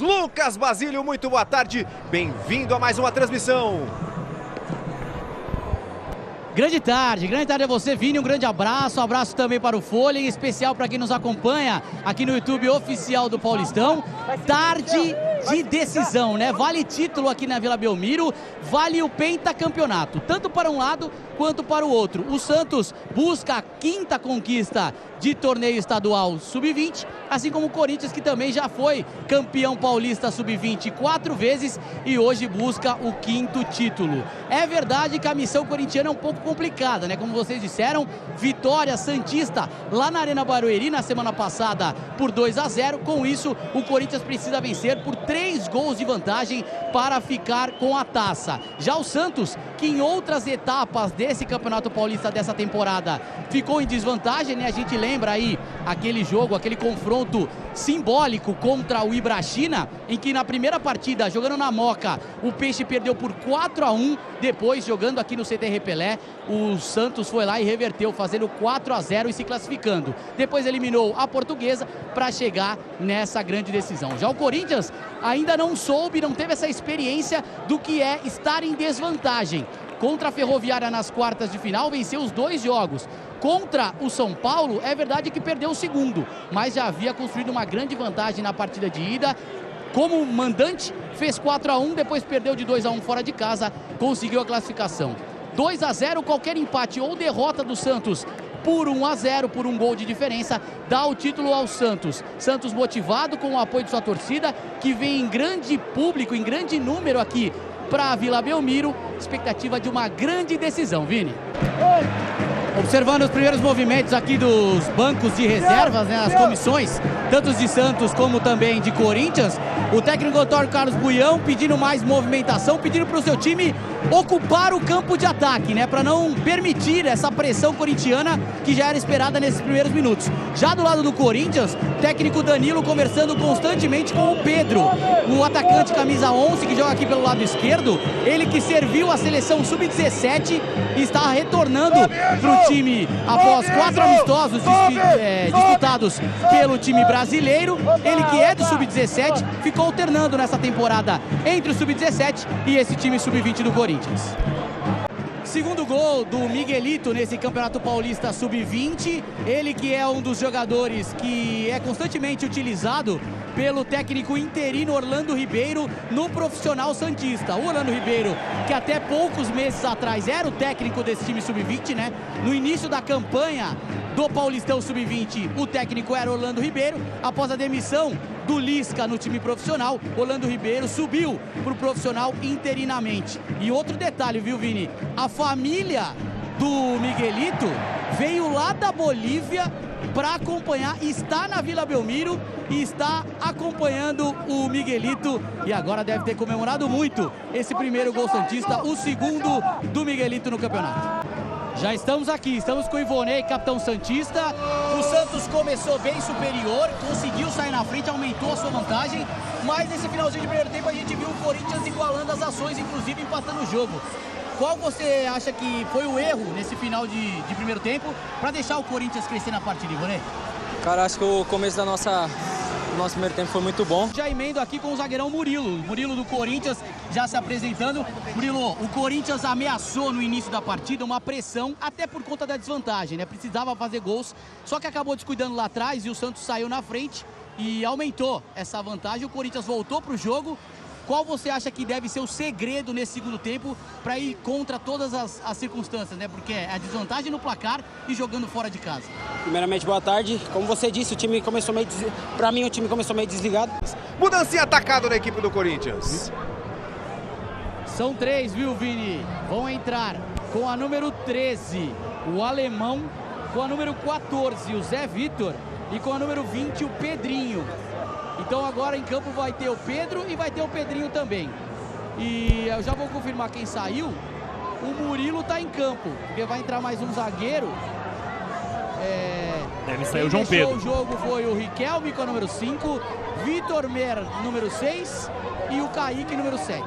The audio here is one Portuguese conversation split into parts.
Lucas Basílio, muito boa tarde, bem-vindo a mais uma transmissão. Grande tarde a você, Vini, um grande abraço também para o Folha, em especial para quem nos acompanha aqui no YouTube oficial do Paulistão. Tarde de decisão, né? Vale título aqui na Vila Belmiro, vale o pentacampeonato, tanto para um lado quanto para o outro. O Santos busca a 5ª conquista de torneio estadual sub-20, assim como o Corinthians, que também já foi campeão paulista sub-20 4 vezes e hoje busca o 5º título. É verdade que a missão corintiana é um pouco complicada, né? Como vocês disseram, vitória santista lá na Arena Barueri na semana passada por 2-0. Com isso, o Corinthians precisa vencer por 3 gols de vantagem para ficar com a taça. Já o Santos, que em outras etapas desse Campeonato Paulista dessa temporada ficou em desvantagem, né? A gente lembra aí aquele jogo, aquele confronto simbólico contra o Ibrachina, em que na primeira partida, jogando na Moca, o Peixe perdeu por 4-1, depois jogando aqui no CTR Pelé, o Santos foi lá e reverteu, fazendo 4-0 e se classificando. Depois eliminou a Portuguesa para chegar nessa grande decisão. Já o Corinthians ainda não teve essa experiência do que é estar em desvantagem. Contra a Ferroviária nas quartas de final, venceu os 2 jogos. Contra o São Paulo, é verdade que perdeu o segundo, mas já havia construído uma grande vantagem na partida de ida. Como mandante, fez 4-1, depois perdeu de 2-1 fora de casa, conseguiu a classificação. 2-0, qualquer empate ou derrota do Santos por 1-0, por um gol de diferença, dá o título ao Santos. Santos motivado com o apoio de sua torcida, que vem em grande público, em grande número aqui para a Vila Belmiro. Expectativa de uma grande decisão, Vini. Observando os primeiros movimentos aqui dos bancos de reservas, né, as comissões, tanto de Santos como também de Corinthians, o técnico Antônio Carlos Buião pedindo mais movimentação, pedindo para o seu time ocupar o campo de ataque, né, para não permitir essa pressão corintiana que já era esperada nesses primeiros minutos. Já do lado do Corinthians, técnico Danilo conversando constantemente com o Pedro, o atacante camisa 11 que joga aqui pelo lado esquerdo, ele que serviu a seleção sub-17 e está retornando para o time após 4 amistosos disputados pelo time brasileiro. Ele que é do sub-17 ficou alternando nessa temporada entre o sub-17 e esse time sub-20 do Corinthians. Segundo gol do Miguelito nesse Campeonato Paulista Sub-20, ele que é um dos jogadores que é constantemente utilizado pelo técnico interino Orlando Ribeiro no profissional santista. O Orlando Ribeiro, que até poucos meses atrás era o técnico desse time Sub-20, né? No início da campanha do Paulistão Sub-20, o técnico era Orlando Ribeiro. Após a demissão do Lisca no time profissional, Orlando Ribeiro subiu para o profissional interinamente. E outro detalhe, viu, Vini? A família do Miguelito veio lá da Bolívia para acompanhar, está na Vila Belmiro e está acompanhando o Miguelito, e agora deve ter comemorado muito esse primeiro gol santista, o segundo do Miguelito no campeonato. Já estamos aqui, estamos com o Ivonei, capitão santista. O Santos começou bem superior, conseguiu sair na frente, aumentou a sua vantagem, mas nesse finalzinho de primeiro tempo a gente viu o Corinthians igualando as ações, inclusive empatando o jogo. Qual você acha que foi o erro nesse final de primeiro tempo para deixar o Corinthians crescer na partida, Ivonei? Cara, acho que o começo do nosso primeiro tempo foi muito bom. Já emendo aqui com o zagueirão Murilo do Corinthians já se apresentando. Murilo, o Corinthians ameaçou no início da partida uma pressão, até por conta da desvantagem, né? Precisava fazer gols, só que acabou descuidando lá atrás e o Santos saiu na frente e aumentou essa vantagem. O Corinthians voltou para o jogo. Qual você acha que deve ser o segredo nesse segundo tempo para ir contra todas as circunstâncias, né? Porque é a desvantagem no placar e jogando fora de casa. Primeiramente, boa tarde. Como você disse, o time começou meio para mim o time começou meio desligado. Mudança em atacado na equipe do Corinthians. São 3, viu, Vini? Vão entrar com a número 13, o Alemão, com a número 14, o Zé Vitor, e com a número 20, o Pedrinho. Então agora em campo vai ter o Pedro e vai ter o Pedrinho também. E eu já vou confirmar quem saiu. O Murilo tá em campo, porque vai entrar mais um zagueiro. Deve sair o João Pedro. O jogo foi o Riquelme com a número 5, Vitor Mer, número 6 e o Kaique, número 7.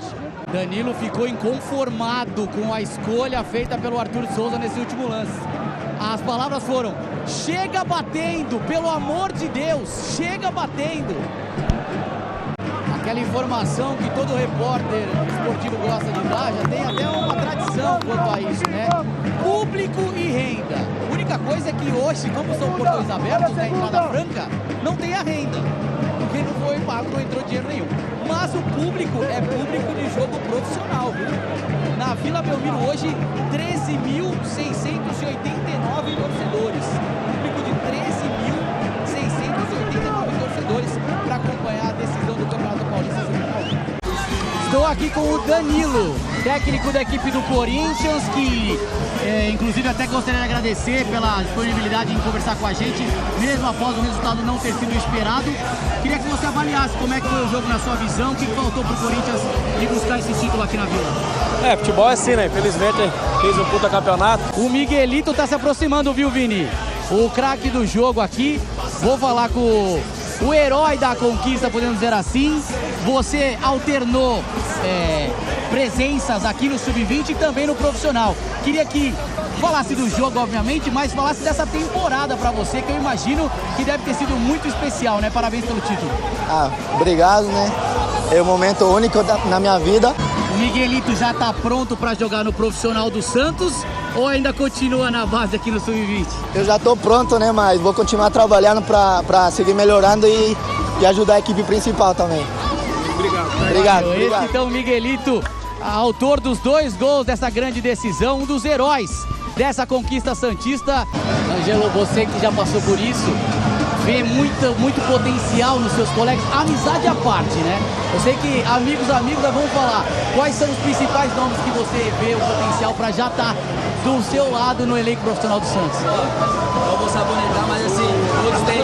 Danilo ficou inconformado com a escolha feita pelo Arthur Souza nesse último lance. As palavras foram: chega batendo, pelo amor de Deus, chega batendo. aquela informação que todo repórter esportivo gosta de dar, já tem até uma tradição quanto a isso, né? Público e renda. A única coisa é que hoje, como são portões abertos, né, entrada franca, não tem a renda, porque não foi pago, não entrou dinheiro nenhum. Mas o público é público de jogo profissional, viu? Na Vila Belmiro hoje, 13.689 torcedores. Público de 13.689 torcedores para acompanhar a decisão do Campeonato Paulista Sub-19. Estou aqui com o Danilo, técnico da equipe do Corinthians, que inclusive até gostaria de agradecer pela disponibilidade em conversar com a gente, mesmo após o resultado não ter sido esperado. Queria que você avaliasse como é que foi o jogo na sua visão, o que faltou para o Corinthians de buscar esse título aqui na Vila. Futebol é assim, né? Infelizmente fez um puta campeonato. O Miguelito tá se aproximando, viu, Vini? O craque do jogo aqui. Vou falar com o herói da conquista, podemos dizer assim. Você alternou presenças aqui no Sub-20 e também no profissional. Queria que falasse do jogo, obviamente, mas falasse dessa temporada para você, que eu imagino que deve ter sido muito especial, né? Parabéns pelo título. Obrigado, né? É um momento único na minha vida. O Miguelito já tá pronto para jogar no profissional do Santos ou ainda continua na base aqui no Sub-20? Eu já tô pronto, né? Mas vou continuar trabalhando para seguir melhorando e ajudar a equipe principal também. Obrigado. Esse então o Miguelito, autor dos 2 gols dessa grande decisão, um dos heróis dessa conquista santista. Ângelo, você que já passou por isso, vê muito potencial nos seus colegas, amizade à parte, né? Eu sei que amigos, vamos falar, quais são os principais nomes que você vê o potencial para já estar do seu lado no elenco profissional do Santos? Não vou sabonetar, mas assim, todos têm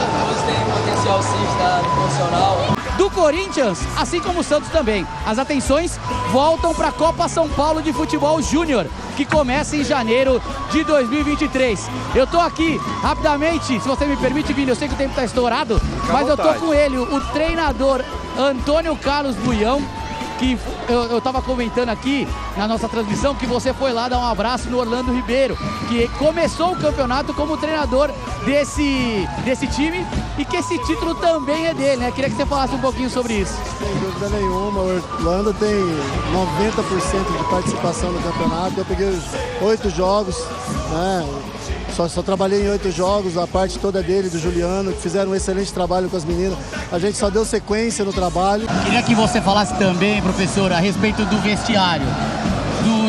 potencial sim de estar no profissional. Do Corinthians, assim como o Santos também. As atenções voltam para a Copa São Paulo de Futebol Júnior, que começa em janeiro de 2023. Eu tô aqui, rapidamente, se você me permite, Vini, eu sei que o tempo tá estourado, mas eu tô com ele, o treinador Antônio Carlos Buião, que eu tava comentando aqui na nossa transmissão que você foi lá dar um abraço no Orlando Ribeiro, que começou o campeonato como treinador desse time e que esse título também é dele, né? Queria que você falasse um pouquinho sobre isso. Sem dúvida nenhuma, o Orlando tem 90% de participação no campeonato. Eu peguei 8 jogos, né? Só trabalhei em 8 jogos, a parte toda dele, do Juliano, que fizeram um excelente trabalho com as meninas. A gente só deu sequência no trabalho. Queria que você falasse também, professor, a respeito do vestiário,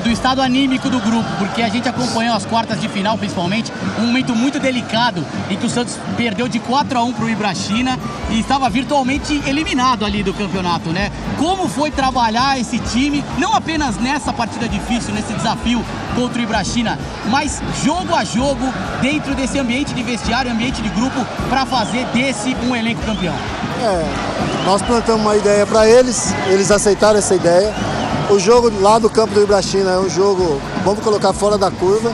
do estado anímico do grupo, porque a gente acompanhou as quartas de final, principalmente, um momento muito delicado, em que o Santos perdeu de 4-1 para o Ibrachina e estava virtualmente eliminado ali do campeonato, né? Como foi trabalhar esse time, não apenas nessa partida difícil, nesse desafio contra o Ibrachina, mas jogo a jogo, dentro desse ambiente de vestiário, ambiente de grupo, para fazer desse um elenco campeão? Nós plantamos uma ideia para eles aceitaram essa ideia. O jogo lá do campo do Ibrachina é um jogo, vamos colocar, fora da curva.